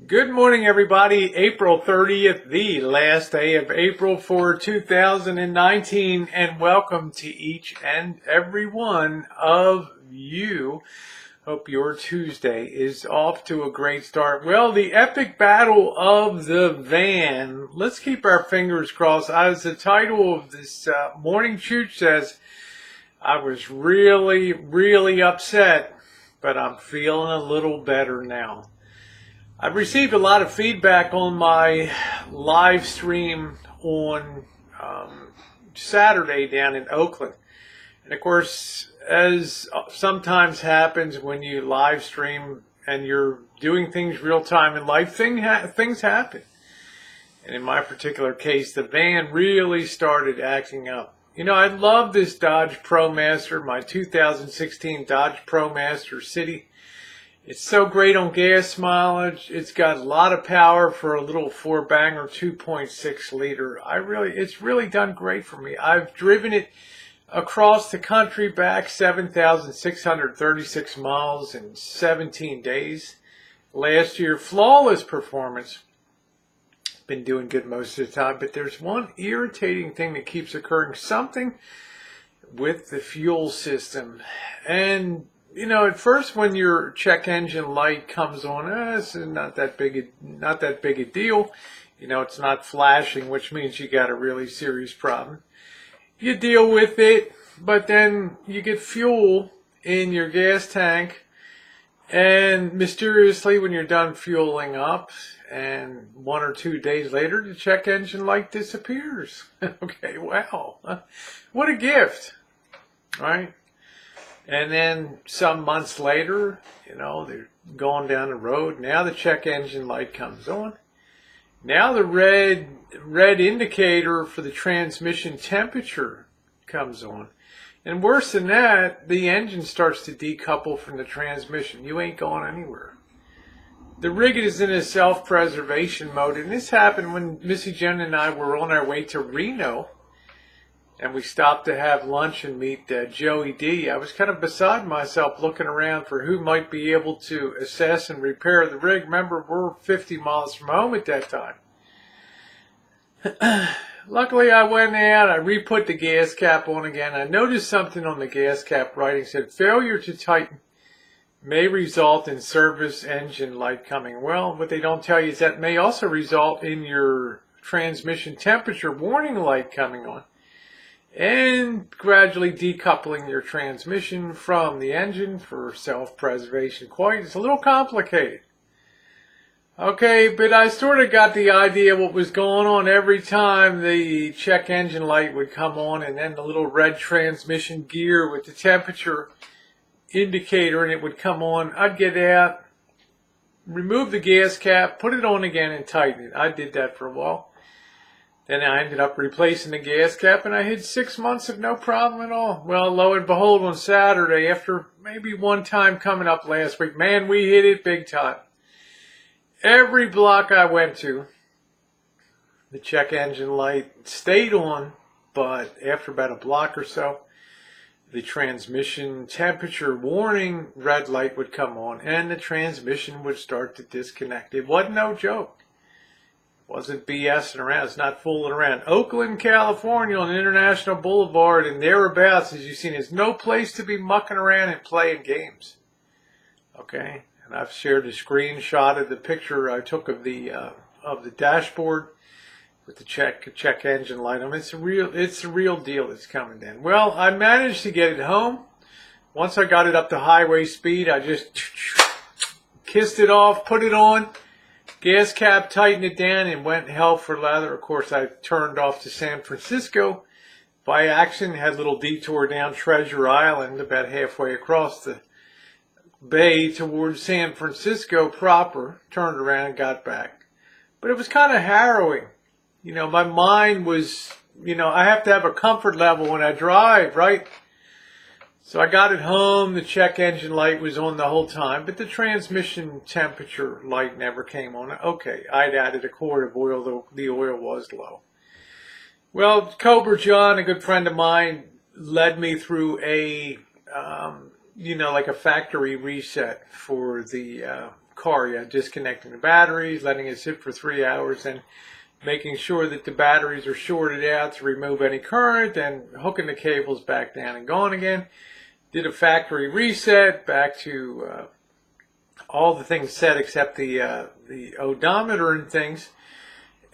Good morning, everybody. April 30th, the last day of April for 2019, and welcome to each and every one of you. Hope your Tuesday is off to a great start. Well, the epic battle of the van. Let's keep our fingers crossed. As the title of this morning shoot says, I was really upset, but I'm feeling a little better now. I've received a lot of feedback on my live stream on Saturday down in Oakland. And of course, as sometimes happens when you live stream and you're doing things real time in life, things happen. And in my particular case, the van really started acting up. You know, I love this Dodge ProMaster, my 2016 Dodge ProMaster City. It's so great on gas mileage. It's got a lot of power for a little four-banger 2.6 liter. It's really done great for me. I've driven it across the country back 7,636 miles in 17 days. Last year, flawless performance. Been doing good most of the time, but there's one irritating thing that keeps occurring. Something with the fuel system. And you know, at first when your check engine light comes on, it's not that big a deal. You know, it's not flashing, which means you got a really serious problem. You deal with it, but then you get fuel in your gas tank, and mysteriously when you're done fueling up, and 1 or 2 days later, the check engine light disappears. Okay, wow. What a gift, right? And then some months later, you know, they're going down the road. Now the check engine light comes on. Now the red indicator for the transmission temperature comes on. And worse than that, the engine starts to decouple from the transmission. You ain't going anywhere. The rig is in a self-preservation mode. And this happened when Missy Jenn and I were on our way to Reno. And we stopped to have lunch and meet Joey D. I was kind of beside myself looking around for who might be able to assess and repair the rig. Remember, we're 50 miles from home at that time. Luckily, I went out. I re-put the gas cap on again. I noticed something on the gas cap writing said, failure to tighten may result in service engine light coming. Well, what they don't tell you is that may also result in your transmission temperature warning light coming on, and gradually decoupling your transmission from the engine for self-preservation. It's a little complicated. Okay, but I sort of got the idea what was going on. Every time the check engine light would come on, and then the little red transmission gear with the temperature indicator, and it would come on, I'd get out, remove the gas cap, put it on again, and tighten it. I did that for a while. Then I ended up replacing the gas cap, and I had 6 months of no problem at all. Well, lo and behold, on Saturday, after maybe one time coming up last week, man, we hit it big time. Every block I went to, the check engine light stayed on, but after about a block or so, the transmission temperature warning red light would come on, and the transmission would start to disconnect. It wasn't no joke. Wasn't BSing around. It's not fooling around. Oakland, California on International Boulevard and thereabouts, as you've seen, is no place to be mucking around and playing games. Okay? And I've shared a screenshot of the picture I took of the dashboard with the check engine light on. It's a real deal that's coming in. Well, I managed to get it home. Once I got it up to highway speed, I just kissed it off, put it on. Gas cap, tightened it down, and went hell for leather. Of course, I turned off to San Francisco by accident. Had a little detour down Treasure Island, about halfway across the bay towards San Francisco proper. Turned around and got back. But it was kind of harrowing. You know, my mind was, you know, I have to have a comfort level when I drive, right? So I got it home, the check engine light was on the whole time, but the transmission temperature light never came on. Okay, I'd added a quart of oil, though the oil was low. Well, Cobra John, a good friend of mine, led me through a, like a factory reset for the car. Yeah, disconnecting the batteries, letting it sit for 3 hours, and making sure that the batteries are shorted out to remove any current, and hooking the cables back down and going again. Did a factory reset back to all the things set except the odometer and things.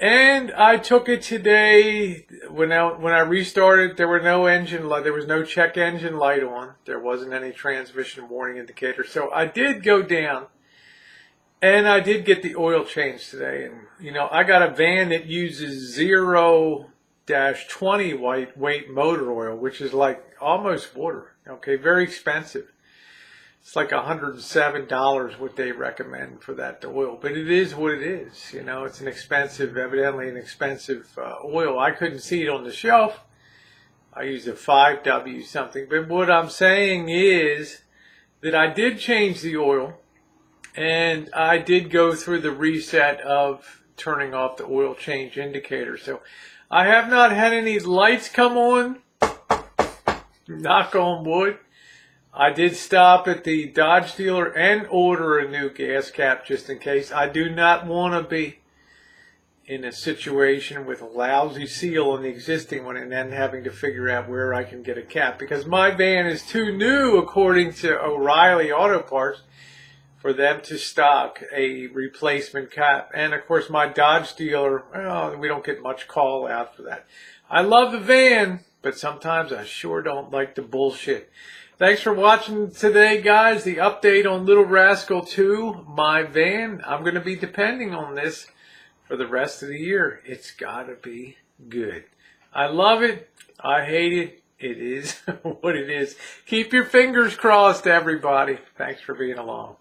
And I took it today. When I restarted, there were no engine light. There was no check engine light on. There wasn't any transmission warning indicator. So I did go down, and I did get the oil changed today. And you know, I got a van that uses 0-20 weight motor oil, which is like almost water. Okay, very expensive. It's like $107 what they recommend for that oil, but it is what it is. You know, it's evidently an expensive oil. I couldn't see it on the shelf. I used a 5W something, but what I'm saying is that I did change the oil, and I did go through the reset of turning off the oil change indicator. So I have not had any lights come on. Knock on wood. I did stop at the Dodge dealer and order a new gas cap just in case. I do not want to be in a situation with a lousy seal on the existing one and then having to figure out where I can get a cap, because my van is too new, according to O'Reilly Auto Parts, for them to stock a replacement cap. And of course my Dodge dealer, well, we don't get much call out for that. I love the van, but sometimes I sure don't like the bullshit. Thanks for watching today, guys. The update on Little Rascal 2, my van. I'm going to be depending on this for the rest of the year. It's got to be good. I love it. I hate it. It is what it is. Keep your fingers crossed, everybody. Thanks for being along.